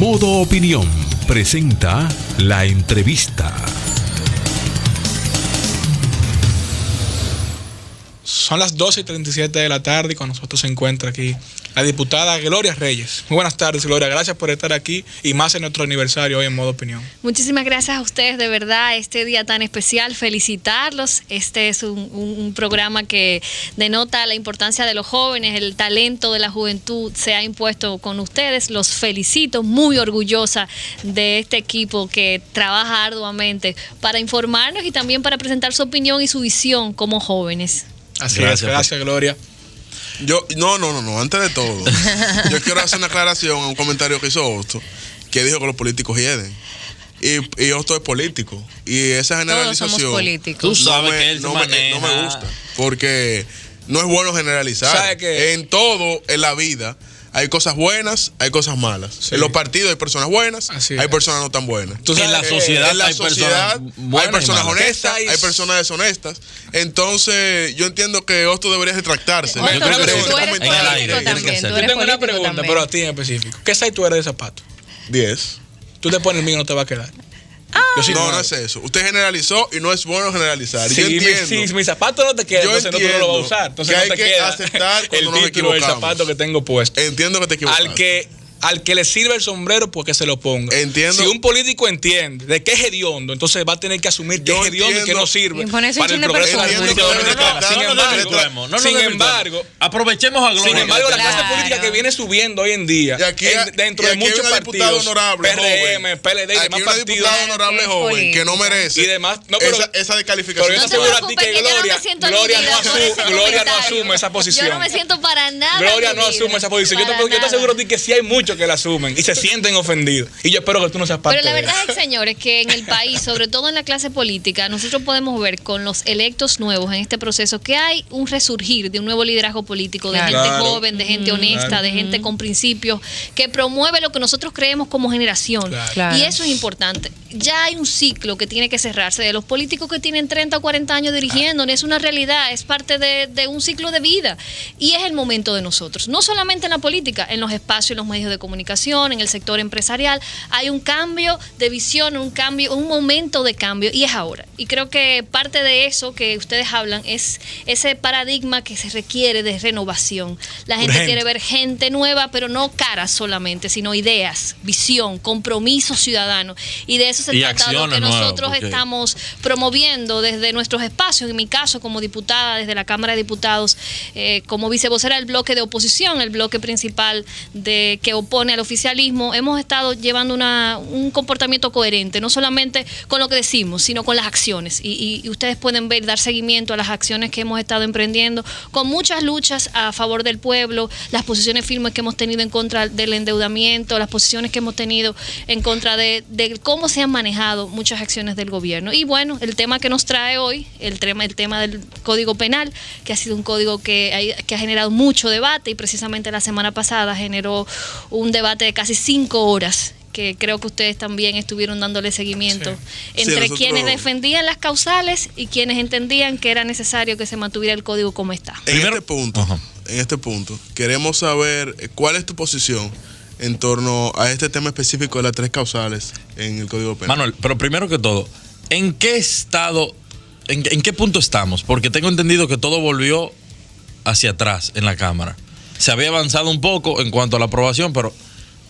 Modo Opinión presenta la entrevista. Son las 12:37 de la tarde y con nosotros se encuentra aquí la diputada Gloria Reyes. Muy buenas tardes, Gloria. Gracias por estar aquí y más en nuestro aniversario hoy en Modo Opinión. Muchísimas gracias a ustedes, de verdad, este día tan especial. Felicitarlos. Este es un programa que denota la importancia de los jóvenes, el talento de la juventud se ha impuesto con ustedes. Los felicito, muy orgullosa de este equipo que trabaja arduamente para informarnos y también para presentar su opinión y su visión como jóvenes. Así es, gracias Gloria. No, antes de todo, yo quiero hacer una aclaración a un comentario que hizo Hosto, que dijo que los políticos hieden. Y Hosto es político. Y esa generalización. Todos somos políticos. Tú sabes que él no me gusta. Porque no es bueno generalizar. ¿Sabe que en todo en la vida hay cosas buenas, hay cosas malas. Sí. En los partidos hay personas buenas, hay personas no tan buenas. En la sociedad, hay personas honestas, hay personas deshonestas. Entonces, yo entiendo que Hosto debería retractarse. Yo tengo una pregunta, pero a ti en específico. ¿Qué size tú eres de zapato? 10. Tú te pones el mío y no te va a quedar. No es eso. Usted generalizó y no es bueno generalizar. Sí, yo entiendo. Si mi zapato no te queda, entonces no, tú no lo vas a usar. Entonces que no te hay que queda aceptar cuando nos el título del equivocamos. zapato que tengo puesto. Entiendo que te equivocaste. Al que le sirve el sombrero, pues que se lo ponga. Entiendo. Si un político entiende de qué es hediondo, entonces va a tener que asumir que es hediondo y que no sirve para el progreso de la República Dominicana. Sin embargo, aprovechemos a Gloria. Sin embargo, la clase política que viene subiendo hoy en día, dentro de muchos partidos, PRM, PLD y demás partidos, diputado honorable joven que no merece y demás, esa descalificación. Pero yo te aseguro a ti que Gloria no asume esa posición. Yo no me siento para nada. Gloria no asume esa posición. Yo te aseguro a ti que sí hay muchos que la asumen y se sienten ofendidos. Y yo espero que tú no seas parte de eso. Pero la verdad es, señores, que en el país, sobre todo en la clase política, nosotros podemos ver con los electos nuevos en este proceso que hay un resurgir de un nuevo liderazgo político, de gente joven, de gente honesta, de gente con principios, que promueve lo que nosotros creemos como generación. Y eso es importante. Ya hay un ciclo que tiene que cerrarse de los políticos que tienen 30 o 40 años dirigiendo. Es una realidad, es parte de un ciclo de vida. Y es el momento de nosotros. No solamente en la política, en los espacios, en los medios de comunicación, en el sector empresarial, hay un cambio de visión, un momento de cambio, y es ahora. Y creo que parte de eso que ustedes hablan es ese paradigma que se requiere de renovación. La gente quiere ver gente nueva, pero no caras solamente, sino ideas, visión, compromiso ciudadano. Y de eso se trata lo que nosotros estamos promoviendo desde nuestros espacios. En mi caso, como diputada desde la Cámara de Diputados, como vicevocera del bloque de oposición, el bloque principal que opone al oficialismo, hemos estado llevando un comportamiento coherente, no solamente con lo que decimos, sino con las acciones. Y ustedes pueden ver, dar seguimiento a las acciones que hemos estado emprendiendo, con muchas luchas a favor del pueblo, las posiciones firmes que hemos tenido en contra del endeudamiento, las posiciones que hemos tenido en contra de cómo se han manejado muchas acciones del gobierno. Y bueno, el tema que nos trae hoy, el tema del Código Penal, que ha sido un código que ha generado mucho debate, y precisamente la semana pasada generó un debate de casi 5 horas, que creo que ustedes también estuvieron dándole seguimiento, entre quienes defendían las causales y quienes entendían que era necesario que se mantuviera el código como está. En este punto, queremos saber cuál es tu posición en torno a este tema específico de las 3 causales en el Código Penal. Manuel, pero primero que todo, ¿en qué estado, en qué punto estamos? Porque tengo entendido que todo volvió hacia atrás en la Cámara. Se había avanzado un poco en cuanto a la aprobación, pero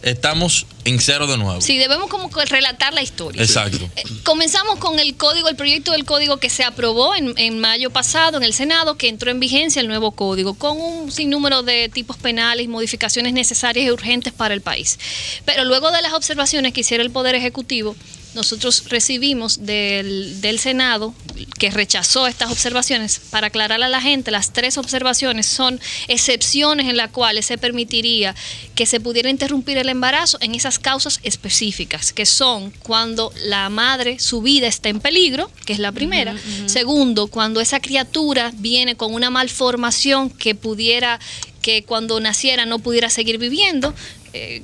estamos en cero de nuevo. Sí, debemos como relatar la historia. Exacto. Comenzamos con el proyecto del código que se aprobó en mayo pasado en el Senado, que entró en vigencia el nuevo código, con un sinnúmero de tipos penales y modificaciones necesarias y urgentes para el país. Pero luego de las observaciones que hiciera el Poder Ejecutivo, nosotros recibimos del Senado, que rechazó estas observaciones. Para aclararle a la gente, las 3 observaciones son excepciones en las cuales se permitiría que se pudiera interrumpir el embarazo en esas causas específicas, que son cuando la madre, su vida está en peligro, que es la primera. Segundo, cuando esa criatura viene con una malformación que pudiera que cuando naciera no pudiera seguir viviendo,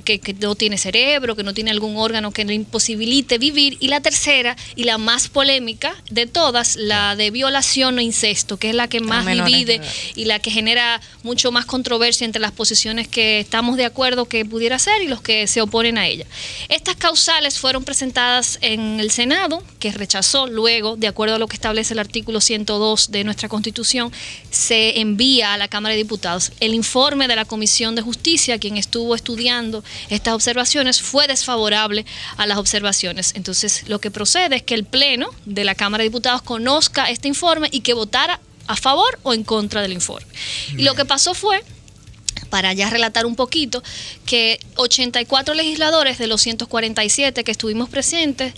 que no tiene cerebro, que no tiene algún órgano que le imposibilite vivir. Y la tercera, y la más polémica de todas, la de violación o incesto, que es la que más divide y la que genera mucho más controversia entre las posiciones que estamos de acuerdo que pudiera ser y los que se oponen a ella. Estas causales fueron presentadas en el Senado, que rechazó. Luego, de acuerdo a lo que establece el artículo 102 de nuestra Constitución, se envía a la Cámara de Diputados. El informe de la Comisión de Justicia, quien estuvo estudiando estas observaciones, fue desfavorable a las observaciones. Entonces, lo que procede es que el Pleno de la Cámara de Diputados conozca este informe y que votara a favor o en contra del informe. Y lo que pasó fue, para ya relatar un poquito, que 84 legisladores de los 147 que estuvimos presentes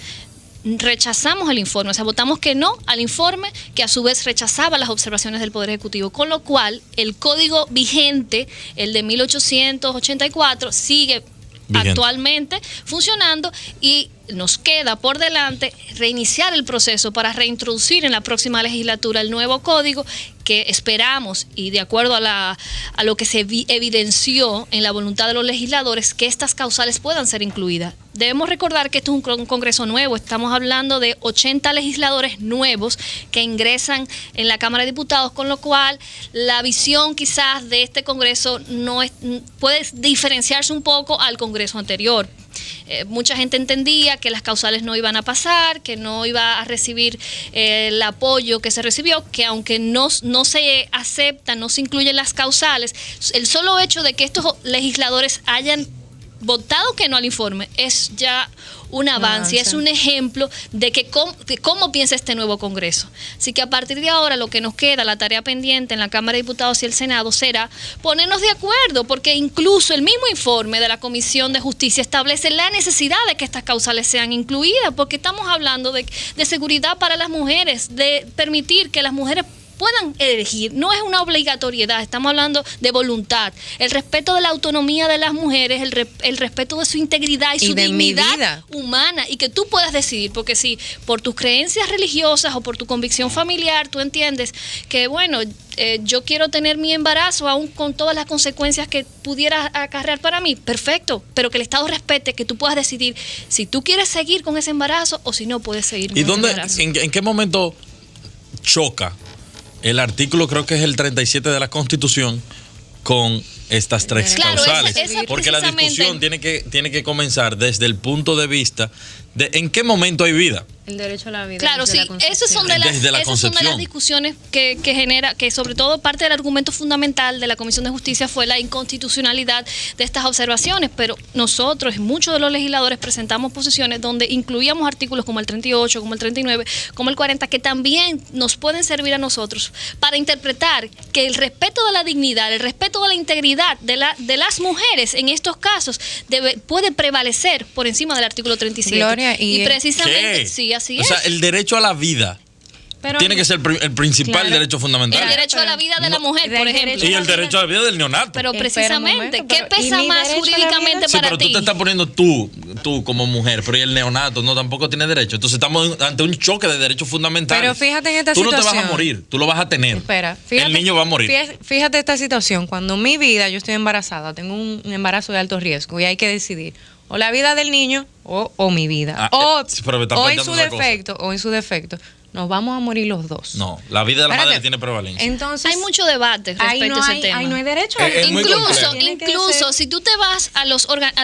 rechazamos el informe, o sea, votamos que no al informe, que a su vez rechazaba las observaciones del Poder Ejecutivo, con lo cual el código vigente, el de 1884, sigue actualmente funcionando y nos queda por delante reiniciar el proceso para reintroducir en la próxima legislatura el nuevo código, que esperamos, y de acuerdo a lo que se evidenció en la voluntad de los legisladores, que estas causales puedan ser incluidas. Debemos recordar que esto es un Congreso nuevo, estamos hablando de 80 legisladores nuevos que ingresan en la Cámara de Diputados, con lo cual la visión quizás de este Congreso puede diferenciarse un poco al Congreso anterior. Mucha gente entendía que las causales no iban a pasar, que no iba a recibir el apoyo que se recibió, que aunque no se aceptan, no se incluyen las causales, el solo hecho de que estos legisladores hayan votado que no al informe es ya un avance, es un ejemplo de cómo piensa este nuevo Congreso. Así que a partir de ahora lo que nos queda, la tarea pendiente en la Cámara de Diputados y el Senado, será ponernos de acuerdo, porque incluso el mismo informe de la Comisión de Justicia establece la necesidad de que estas causales sean incluidas, porque estamos hablando de seguridad para las mujeres, de permitir que las mujeres puedan elegir. No es una obligatoriedad, estamos hablando de voluntad, el respeto de la autonomía de las mujeres, el respeto de su integridad y su dignidad humana, y que tú puedas decidir, porque si por tus creencias religiosas o por tu convicción familiar tú entiendes que, bueno, yo quiero tener mi embarazo aún con todas las consecuencias que pudiera acarrear para mí, perfecto, pero que el Estado respete que tú puedas decidir si tú quieres seguir con ese embarazo o si no puedes seguir con ese embarazo. ¿En qué momento choca el artículo, creo que es el 37 de la Constitución, con estas tres causales? Porque la discusión tiene que comenzar desde el punto de vista de en qué momento hay vida. El derecho a la vida. Claro, sí, esas son de las discusiones que genera, que sobre todo parte del argumento fundamental de la Comisión de Justicia fue la inconstitucionalidad de estas observaciones, pero nosotros, muchos de los legisladores, presentamos posiciones donde incluíamos artículos como el 38, como el 39, como el 40, que también nos pueden servir a nosotros para interpretar que el respeto de la dignidad, el respeto de la integridad de las mujeres en estos casos puede prevalecer por encima del artículo 37. Gloria, y precisamente, ¿qué? sí, así es. O sea, el derecho a la vida tiene que ser el principal derecho fundamental. El derecho a la vida de la mujer, por ejemplo. Y el derecho a la vida del neonato. Pero precisamente, ¿qué pesa más jurídicamente para ti? Pero tú te estás poniendo tú como mujer, pero y el neonato no tampoco tiene derecho. Entonces estamos ante un choque de derechos fundamentales. Pero fíjate en esta situación. Tú no te vas a morir, tú lo vas a tener. Espera, fíjate, el niño va a morir. Fíjate esta situación. Cuando mi vida, yo estoy embarazada, tengo un embarazo de alto riesgo y hay que decidir o la vida del niño o mi vida. O en su defecto, nos vamos a morir los dos. No, la vida de la madre tiene prevalencia. Entonces, hay mucho debate respecto a ese tema. Ahí no hay derecho. Incluso si tú te vas a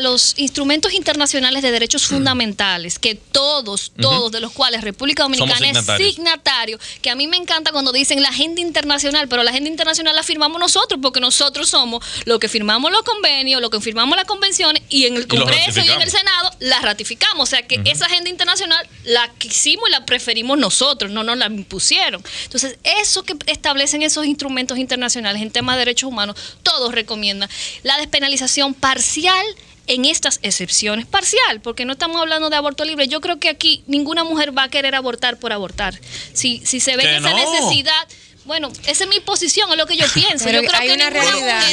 los instrumentos internacionales de derechos fundamentales, que todos de los cuales República Dominicana es signatario, que a mí me encanta cuando dicen la agenda internacional, pero la agenda internacional la firmamos nosotros, porque nosotros somos los que firmamos los convenios, los que firmamos las convenciones, y en el Congreso y en el Senado las ratificamos. O sea que esa agenda internacional la quisimos y la preferimos nosotros, no nos la impusieron. Entonces, eso que establecen esos instrumentos internacionales en temas de derechos humanos, todos recomiendan la despenalización parcial en estas excepciones. Parcial, porque no estamos hablando de aborto libre. Yo creo que aquí ninguna mujer va a querer abortar por abortar. Si se ve esa necesidad, Bueno, esa es mi posición, es lo que yo pienso. Pero yo creo hay que una realidad.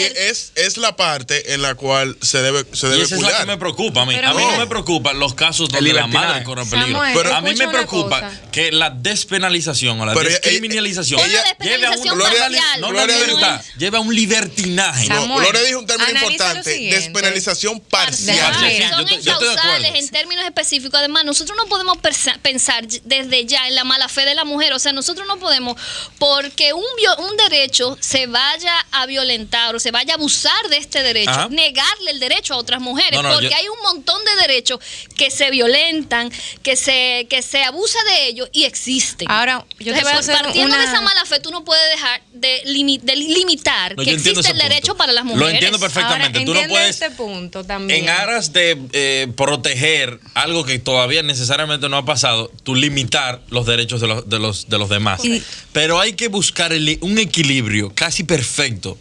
Es la parte en la cual se debe y esa es cuidar. la que me preocupa a mí. Pero A mí mira, no me preocupan los casos donde la madre corre peligro. Samuel, Pero a mí me escucha una preocupa cosa. que la despenalización o la Pero descriminalización Una despenalización parcial. no la libertad, lleva a un libertinaje. Samuel, Gloria dijo un término analiza lo importante, siguiente. despenalización parcial. Parcial. Son Yo estoy de acuerdo. encausales en términos específicos. Además, nosotros no podemos pensar desde ya en la mala fe de la mujer. O sea, nosotros no podemos, porque un derecho se vaya a violentar o se vaya a abusar de este derecho, Ajá. negarle el derecho a otras mujeres, No, porque hay un montón de derechos que se violentan, que se abusa de ellos y existen. Ahora, yo te voy a hacer partiendo de esa mala fe, tú no puedes dejar de limitar No, que yo entiendo existe el ese derecho punto. para las mujeres. Lo entiendo perfectamente. Ahora, Tú no entiende puedes, este punto también. en aras de proteger algo que todavía necesariamente no ha pasado, tú limitar los derechos de los demás. Sí. Pero hay que buscar un equilibrio casi perfecto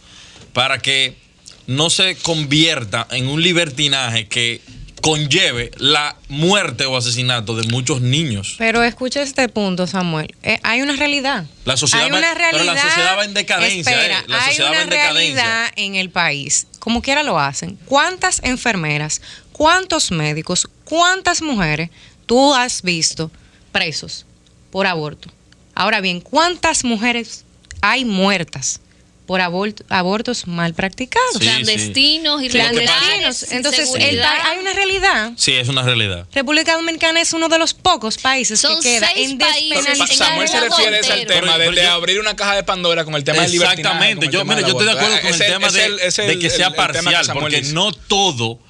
para que no se convierta en un libertinaje que conlleve la muerte o asesinato de muchos niños. Pero escucha este punto, Samuel. Hay una realidad. La sociedad hay una realidad. pero la sociedad va en decadencia. Espera, La hay sociedad una va en decadencia. realidad en el país. Como quiera lo hacen. ¿Cuántas enfermeras, cuántos médicos, cuántas mujeres tú has visto presos por aborto? Ahora bien, ¿cuántas mujeres hay muertas por abortos mal practicados? Sí, Clandestinos, sí. irregulares, sin Entonces, seguridad. hay una realidad. Sí, es una realidad. República Dominicana es uno de los pocos países Son que queda 6 en países despenalización. Samuel se refiere al Pero tema yo- de abrir una caja de Pandora con el tema del libertinaje. Exactamente. Yo estoy de acuerdo con el tema de que sea parcial, porque no todo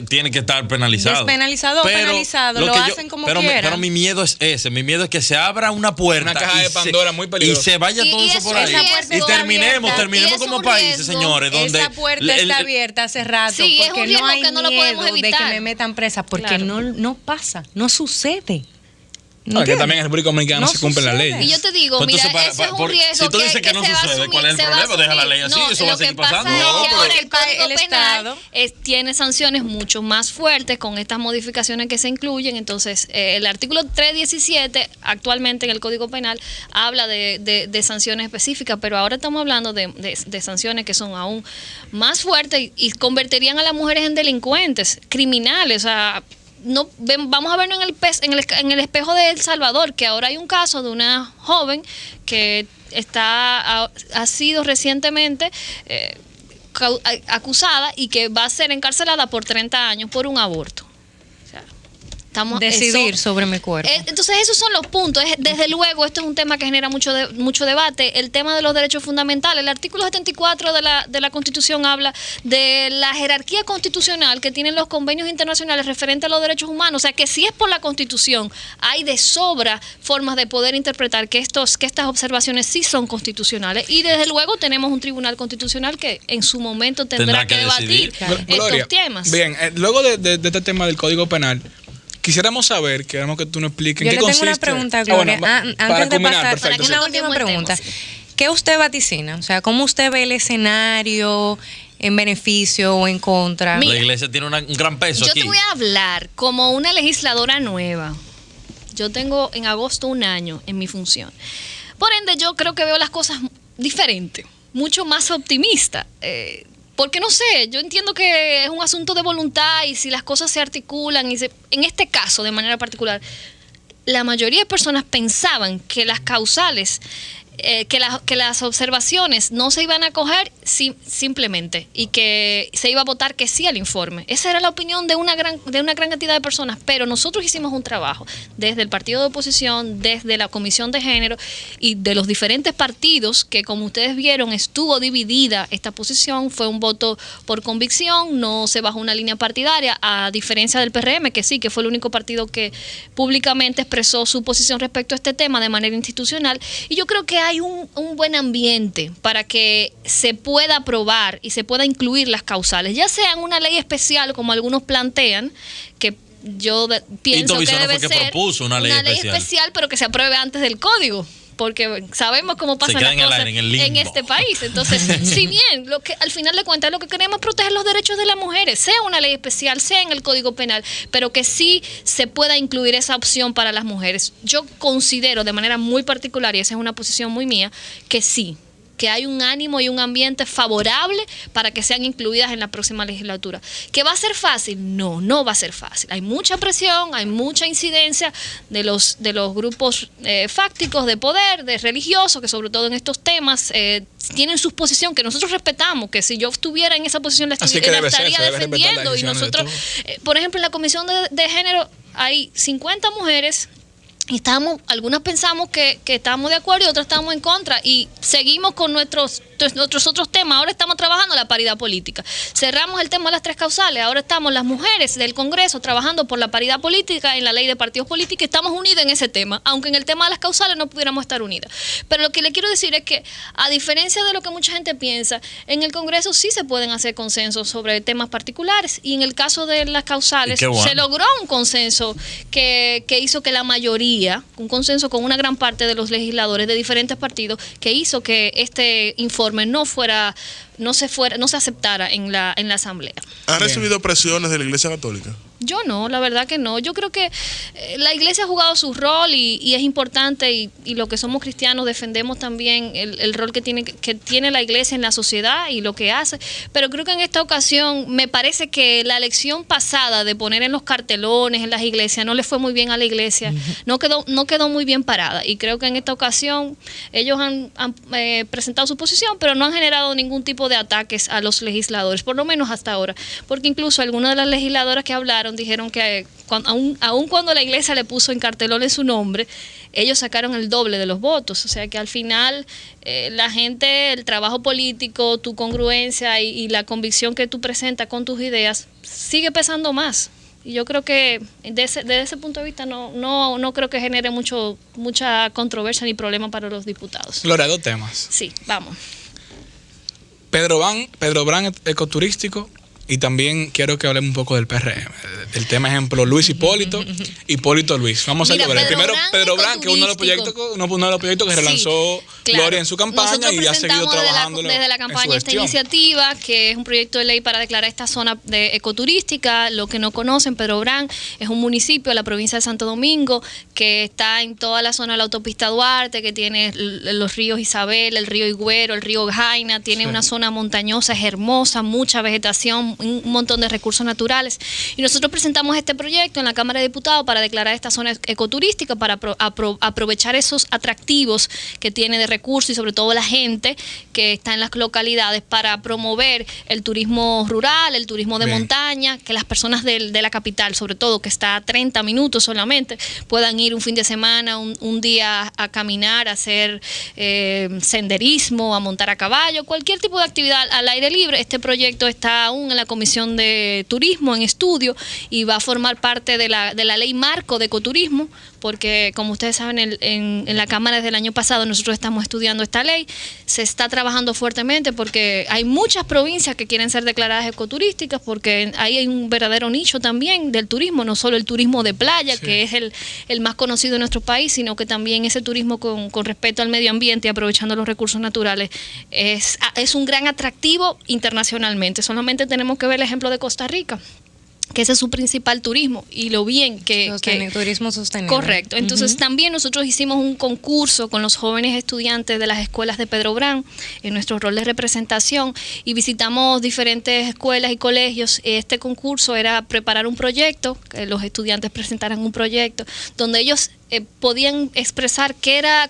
tiene que estar penalizado. Despenalizado o penalizado, lo hacen como quieran. Pero mi miedo es ese. Mi miedo es que se abra una puerta. Una caja de Pandora muy peligrosa. Y se vaya todo Y eso es por un ahí. riesgo. Y terminemos Y es como un países, riesgo. señores, donde Esa puerta está abierta hace rato Sí, es porque un riesgo no hay que no lo podemos miedo de que evitar. me metan presa porque Claro. no pasa, no sucede. Que también en República Dominicana No no se cumplen las sucede. leyes. Y yo te digo, Pues mira, entonces, ese es un riesgo si tú dices que no se va a sucede, asumir, ¿cuál es el se va a problema? Deja la asumir. ley así, No, eso va a lo seguir que pasa pasando. es No, que pero ahora el el Código Penal Estado tiene sanciones mucho más fuertes con estas modificaciones que se incluyen. Entonces, el artículo 317 actualmente en el Código Penal habla de sanciones específicas, pero ahora estamos hablando de sanciones que son aún más fuertes y convertirían a las mujeres en delincuentes, criminales, o sea, no vamos a verlo en el espejo de El Salvador, que ahora hay un caso de una joven que ha sido recientemente acusada y que va a ser encarcelada por 30 años por un aborto. O sea, Decidir sobre mi cuerpo. Entonces esos son los puntos. Desde luego esto es un tema que genera mucho debate. El tema de los derechos fundamentales. El artículo 74 de la Constitución habla de la jerarquía constitucional que tienen los convenios internacionales referentes a los derechos humanos. O sea que si es por la Constitución, hay de sobra formas de poder interpretar que estas observaciones sí son constitucionales. Y desde luego tenemos un tribunal constitucional que en su momento tendrá que debatir Gloria, estos temas. Bien, luego de este tema del Código Penal, quisiéramos saber, queremos que tú nos expliques Yo en le qué tengo consiste. una pregunta, Gloria. Antes de pasar, perfecto, sí. una última pregunta. Sí. ¿Qué usted vaticina? O sea, ¿cómo usted ve el escenario en beneficio o en contra? La iglesia tiene un gran peso Yo aquí. te voy a hablar como una legisladora nueva. Yo tengo en agosto 1 año en mi función. Por ende, yo creo que veo las cosas diferente, mucho más optimista. Porque no sé, yo entiendo que es un asunto de voluntad y si las cosas se articulan, en este caso de manera particular, la mayoría de personas pensaban que las causales, que las observaciones no se iban a coger simplemente y que se iba a votar que sí al informe. Esa era la opinión de una gran cantidad de personas, pero nosotros hicimos un trabajo desde el partido de oposición, desde la Comisión de Género y de los diferentes partidos que, como ustedes vieron, estuvo dividida esta posición. Fue un voto por convicción, no se bajó una línea partidaria, a diferencia del PRM, que sí, que fue el único partido que públicamente expresó su posición respecto a este tema de manera institucional. Y yo creo que hay un buen ambiente para que se pueda aprobar y se pueda incluir las causales, ya sea en una ley especial como algunos plantean, que yo pienso que debe ser propuso una ley especial, pero que se apruebe antes del código. porque sabemos cómo pasan las cosas en este país. Entonces, si bien lo que al final de cuentas lo que queremos es proteger los derechos de las mujeres, sea una ley especial, sea en el Código Penal, pero que sí se pueda incluir esa opción para las mujeres. Yo considero de manera muy particular, y esa es una posición muy mía, que sí, que hay un ánimo y un ambiente favorable para que sean incluidas en la próxima legislatura. ¿Que va a ser fácil? No, no va a ser fácil. Hay mucha presión, hay mucha incidencia de los grupos fácticos de poder, de religiosos, que sobre todo en estos temas tienen su posición, que nosotros respetamos, que si yo estuviera en esa posición la estaría defendiendo. Y nosotros, por ejemplo, en la Comisión de Género hay 50 mujeres. Y algunas pensamos que estamos de acuerdo y otras estamos en contra, y seguimos con nuestros otros temas. Ahora estamos trabajando la paridad política. Cerramos el tema de las 3 causales. Ahora estamos las mujeres del Congreso trabajando por la paridad política en la ley de partidos políticos. Estamos unidas en ese tema, aunque en el tema de las causales no pudiéramos estar unidas. Pero lo que le quiero decir es que, a diferencia de lo que mucha gente piensa, en el Congreso sí se pueden hacer consensos sobre temas particulares, y en el caso de las causales se logró un consenso que hizo que la mayoría, un consenso con una gran parte de los legisladores de diferentes partidos, que hizo que este informe no se aceptara en la Asamblea. ¿Ha recibido presiones de la Iglesia Católica? Yo no, la verdad que no. Yo creo que la Iglesia ha jugado su rol y es importante, y lo que somos cristianos defendemos también el rol que tiene la Iglesia en la sociedad y lo que hace. Pero creo que en esta ocasión me parece que la elección pasada de poner en los cartelones en las iglesias no le fue muy bien a la Iglesia, no quedó muy bien parada, y creo que en esta ocasión ellos han presentado su posición, pero no han generado ningún tipo de ataques a los legisladores, por lo menos hasta ahora, porque incluso algunas de las legisladoras que hablaron dijeron que aun cuando la Iglesia le puso en cartelones su nombre, ellos sacaron el doble de los votos. O sea que al final la gente, el trabajo político, tu congruencia y la convicción que tú presentas con tus ideas sigue pesando más. Y yo creo que desde ese punto de vista no creo que genere mucha controversia ni problema para los diputados. Gloria, 2 temas. Sí, vamos. Pedro Brán, ecoturístico. Y también quiero que hablemos un poco del PRM. El tema, ejemplo, Luis Hipólito Luis. Vamos a ver. Primero, Pedro Brán, que es uno de los proyectos que relanzó Gloria en su campaña y ha seguido trabajando desde la campaña esta iniciativa, que es un proyecto de ley para declarar esta zona de ecoturística. Lo que no conocen, Pedro Brán es un municipio de la provincia de Santo Domingo que está en toda la zona de la autopista Duarte, que tiene los ríos Isabel, el río Higüero, el río Jaina, tiene una zona montañosa, es hermosa, mucha vegetación, un montón de recursos naturales, y nosotros presentamos este proyecto en la Cámara de Diputados para declarar esta zona ecoturística, para aprovechar esos atractivos que tiene de recursos, y sobre todo la gente que está en las localidades, para promover el turismo rural, el turismo de montaña, que las personas de la capital, sobre todo que está a 30 minutos solamente, puedan ir un fin de semana, un día a caminar, a hacer senderismo, a montar a caballo, cualquier tipo de actividad al aire libre. Este proyecto está aún en la Comisión de Turismo en estudio y va a formar parte de la ley marco de ecoturismo, porque como ustedes saben, en la Cámara desde el año pasado nosotros estamos estudiando esta ley. Se está trabajando fuertemente porque hay muchas provincias que quieren ser declaradas ecoturísticas, porque ahí hay un verdadero nicho también del turismo, no solo el turismo de playa, que es el más conocido en nuestro país, sino que también ese turismo con respeto al medio ambiente y aprovechando los recursos naturales es un gran atractivo internacionalmente. Solamente tenemos que ver el ejemplo de Costa Rica, que ese es su principal turismo, y lo bien que turismo sostenible. Correcto. Entonces también nosotros hicimos un concurso con los jóvenes estudiantes de las escuelas de Pedro Brán en nuestro rol de representación, y visitamos diferentes escuelas y colegios. Este concurso era preparar un proyecto, que los estudiantes presentaran un proyecto donde ellos podían expresar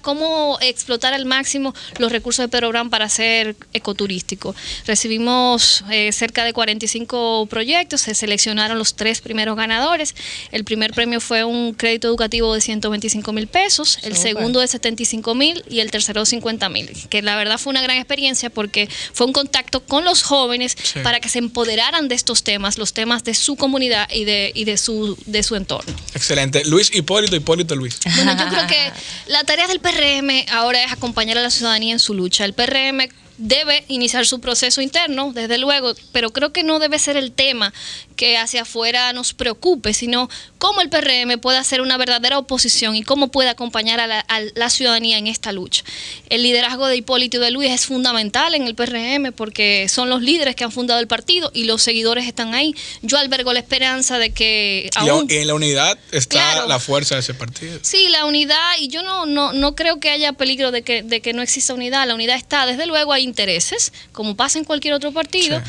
cómo explotar al máximo los recursos de Pedro Brán para hacer ecoturístico. Recibimos cerca de 45 proyectos, se seleccionaron los 3 primeros ganadores. El primer premio fue un crédito educativo de 125,000 pesos, el segundo de 75,000 y el tercero de 50,000, que la verdad fue una gran experiencia porque fue un contacto con los jóvenes para que se empoderaran de estos temas, los temas de su comunidad y de su entorno. Excelente. Luis Hipólito Luis. Bueno, yo creo que la tarea del PRM ahora es acompañar a la ciudadanía en su lucha. El PRM debe iniciar su proceso interno, desde luego, pero creo que no debe ser el tema que hacia afuera nos preocupe, sino cómo el PRM puede hacer una verdadera oposición y cómo puede acompañar a la ciudadanía en esta lucha. El liderazgo de Hipólito y de Luis es fundamental en el PRM porque son los líderes que han fundado el partido y los seguidores están ahí. Yo albergo la esperanza de que y en la unidad está la fuerza de ese partido. Sí, la unidad, y yo no creo que haya peligro de que no exista unidad. La unidad está, desde luego hay intereses, como pasa en cualquier otro partido,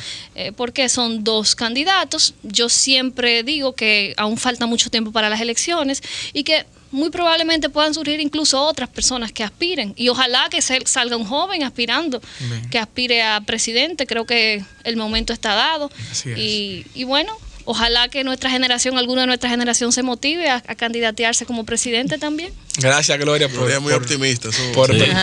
porque son dos candidatos. Yo siempre digo que aún falta mucho tiempo para las elecciones y que muy probablemente puedan surgir incluso otras personas que aspiren. Y ojalá que salga un joven aspirando, que aspire a presidente. Creo que el momento está dado. Así es. Y bueno, ojalá que alguno de nuestra generación se motive a candidatearse como presidente también. Gracias, Gloria. Gloria muy optimista.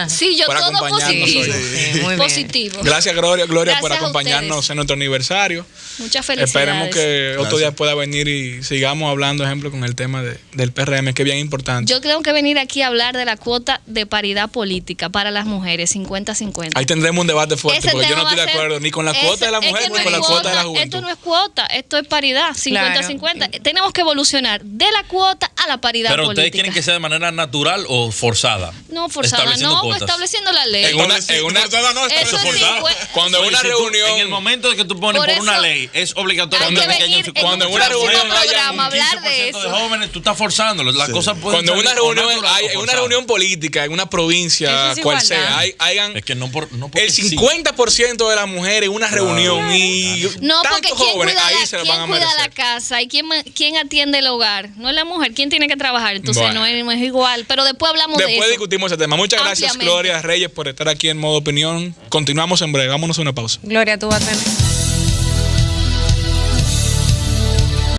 Sí, yo por todo acompañarnos positivo. hoy. Muy Positivo. Gracias, Gloria, Gracias por acompañarnos en nuestro aniversario. Muchas felicidades. Esperemos que otro día pueda venir y sigamos hablando, ejemplo, con el tema del PRM, que es bien importante. Yo tengo que venir aquí a hablar de la cuota de paridad política para las mujeres, 50-50. Ahí tendremos un debate fuerte, Ese porque yo no tema estoy de va a ser- acuerdo ni con la cuota de la mujer ni con la cuota de la juventud. Esto no es cuota, esto es paridad, 50-50. Claro. Tenemos que evolucionar de la cuota a la paridad Pero política. ustedes quieren que sea de manera natural o forzada. No, forzada, Estableciendo no, cuotas. estableciendo la ley. Eso es cuando en una Si tú- reunión, en el momento de que tú pones Por por una eso ley, es obligatorio hay que que venir haya su- en cuando un en una próximo reunión haya programa un hablar de 15% eso. de jóvenes, tú estás forzándolo. Las cosas pueden cuando en una salir o reunión natural o en una forzada. reunión política, en una provincia, Eso es cual igualdad. sea, hayan Es que no porque el sí. 50% de las mujeres en una reunión y No, porque tantos ¿quién jóvenes cuida, ahí se lo van a cuida la merecer. casa y quién atiende el hogar? No es la mujer, ¿quién tiene que trabajar? Entonces Bueno. no es igual, pero después hablamos de Después eso. discutimos ese tema. Muchas gracias, Ampliamente. Gloria Reyes, por estar aquí en Modo Opinión. Continuamos en breve. Vámonos a una pausa. Gloria, tú vas a tener.